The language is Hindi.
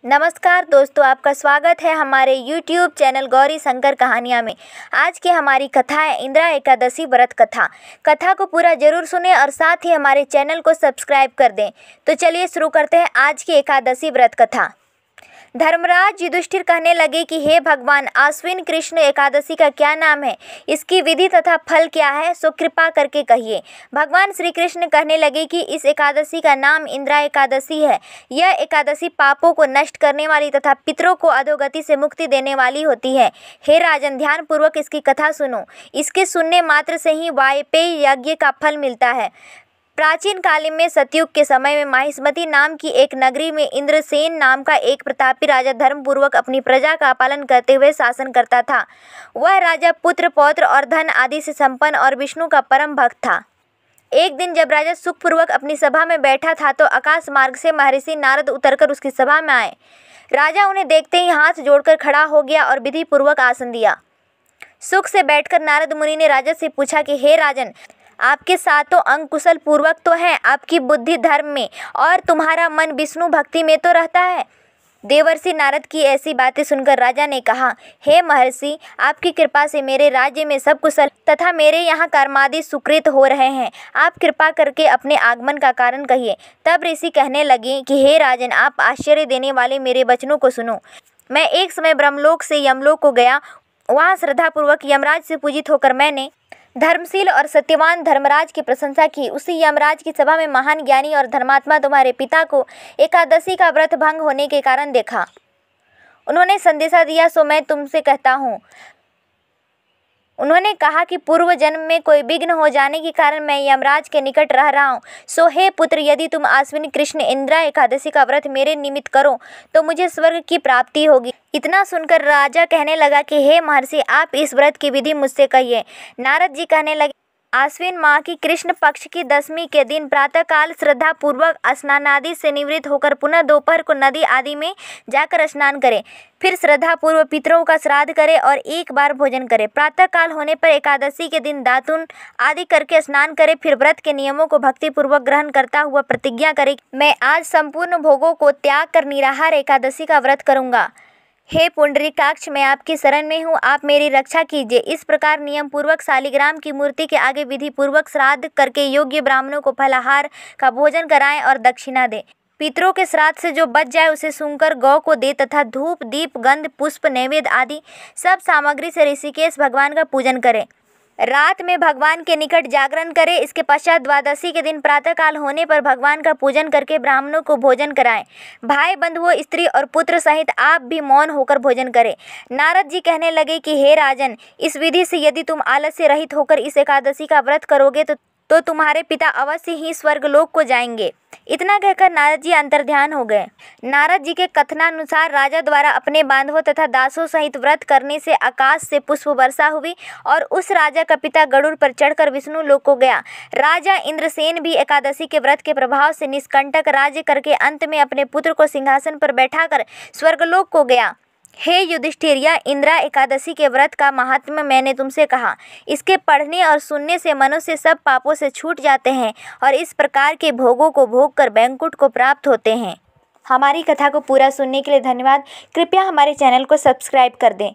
नमस्कार दोस्तों, आपका स्वागत है हमारे YouTube चैनल गौरी शंकर कहानियाँ में। आज की हमारी कथा है इंदिरा एकादशी व्रत कथा। कथा को पूरा जरूर सुने और साथ ही हमारे चैनल को सब्सक्राइब कर दें। तो चलिए शुरू करते हैं आज की एकादशी व्रत कथा। धर्मराज युधिष्ठिर कहने लगे कि हे भगवान, आश्विन कृष्ण एकादशी का क्या नाम है, इसकी विधि तथा फल क्या है, सो कृपा करके कहिए। भगवान श्री कृष्ण कहने लगे कि इस एकादशी का नाम इंदिरा एकादशी है। यह एकादशी पापों को नष्ट करने वाली तथा पितरों को अधोगति से मुक्ति देने वाली होती है। हे राजन, ध्यान पूर्वक इसकी कथा सुनो। इसके सुनने मात्र से ही वाजपेयी यज्ञ का फल मिलता है। प्राचीन काल में सतयुग के समय में माहिष्मती नाम की एक नगरी में इंद्रसेन नाम का एक प्रतापी राजा धर्मपूर्वक अपनी प्रजा का पालन करते हुए शासन करता था। वह राजा पुत्र पौत्र और धन आदि से संपन्न और विष्णु का परम भक्त था। एक दिन जब राजा सुखपूर्वक अपनी सभा में बैठा था तो आकाश मार्ग से महर्षि नारद उतरकर उसकी सभा में आए। राजा उन्हें देखते ही हाथ जोड़कर खड़ा हो गया और विधि पूर्वक आसन दिया। सुख से बैठकर नारद मुनि ने राजा से पूछा कि हे राजन, आपके सातों अंग कुशल पूर्वक तो हैं, आपकी बुद्धि धर्म में और तुम्हारा मन विष्णु भक्ति में तो रहता है। देवर्षि नारद की ऐसी बातें सुनकर राजा ने कहा, हे महर्षि, आपकी कृपा से मेरे राज्य में सब कुशल तथा मेरे यहाँ कर्मादि सुकृत हो रहे हैं। आप कृपा करके अपने आगमन का कारण कहिए। तब ऋषि कहने लगे कि हे राजन, आप आश्चर्य देने वाले मेरे वचनों को सुनो। मैं एक समय ब्रह्मलोक से यमलोक को गया। वहाँ श्रद्धापूर्वक यमराज से पूजित होकर मैंने धर्मशील और सत्यवान धर्मराज की प्रशंसा की। उसी यमराज की सभा में महान ज्ञानी और धर्मात्मा तुम्हारे पिता को एकादशी का व्रत भंग होने के कारण देखा। उन्होंने संदेशा दिया, सो मैं तुमसे कहता हूँ। उन्होंने कहा कि पूर्व जन्म में कोई विघ्न हो जाने के कारण मैं यमराज के निकट रह रहा हूँ। सो हे पुत्र, यदि तुम आश्विन कृष्ण इंदिरा एकादशी का व्रत मेरे निमित्त करो तो मुझे स्वर्ग की प्राप्ति होगी। इतना सुनकर राजा कहने लगा कि हे महर्षि, आप इस व्रत की विधि मुझसे कहिए। नारद जी कहने लगे, आश्विन माह की कृष्ण पक्ष की दशमी के दिन प्रातःकाल श्रद्धा पूर्वक स्नानादि से निवृत्त होकर पुनः दोपहर को नदी आदि में जाकर स्नान करें। फिर श्रद्धा पूर्व पितरों का श्राद्ध करें और एक बार भोजन करें। प्रातःकाल होने पर एकादशी के दिन दातुन आदि करके स्नान करें। फिर व्रत के नियमों को भक्ति पूर्वक ग्रहण करता हुआ प्रतिज्ञा करें, मैं आज संपूर्ण भोगों को त्याग कर निराहार एकादशी का व्रत करूँगा। हे पुंडरीकाक्ष, मैं आपकी शरण में हूँ, आप मेरी रक्षा कीजिए। इस प्रकार नियम पूर्वक शालिग्राम की मूर्ति के आगे विधि पूर्वक श्राद्ध करके योग्य ब्राह्मणों को फलाहार का भोजन कराएं और दक्षिणा दें। पितरों के श्राद्ध से जो बच जाए उसे सूंघकर गौ को दे तथा धूप दीप गंध पुष्प नैवेद्य आदि सब सामग्री से ऋषिकेश भगवान का पूजन करें। रात में भगवान के निकट जागरण करें। इसके पश्चात द्वादशी के दिन प्रातःकाल होने पर भगवान का पूजन करके ब्राह्मणों को भोजन कराएं। भाई बंधुओं, स्त्री और पुत्र सहित आप भी मौन होकर भोजन करें। नारद जी कहने लगे कि हे राजन, इस विधि से यदि तुम आलस्य रहित होकर इस एकादशी का व्रत करोगे तो तुम्हारे पिता अवश्य ही स्वर्गलोक को जाएंगे। इतना कहकर नारद जी अंतर्ध्यान हो गए। नारद जी के कथनानुसार राजा द्वारा अपने बांधवों तथा दासों सहित व्रत करने से आकाश से पुष्प वर्षा हुई और उस राजा का पिता गरुड़ पर चढ़कर विष्णु लोक को गया। राजा इंद्रसेन भी एकादशी के व्रत के प्रभाव से निष्कंटक राज्य करके अंत में अपने पुत्र को सिंहासन पर बैठाकर स्वर्गलोक को गया। हे युधिष्ठिर, यह इंदिरा एकादशी के व्रत का महात्म्य मैंने तुमसे कहा। इसके पढ़ने और सुनने से मनुष्य सब पापों से छूट जाते हैं और इस प्रकार के भोगों को भोग कर वैकुंठ को प्राप्त होते हैं। हमारी कथा को पूरा सुनने के लिए धन्यवाद। कृपया हमारे चैनल को सब्सक्राइब कर दें।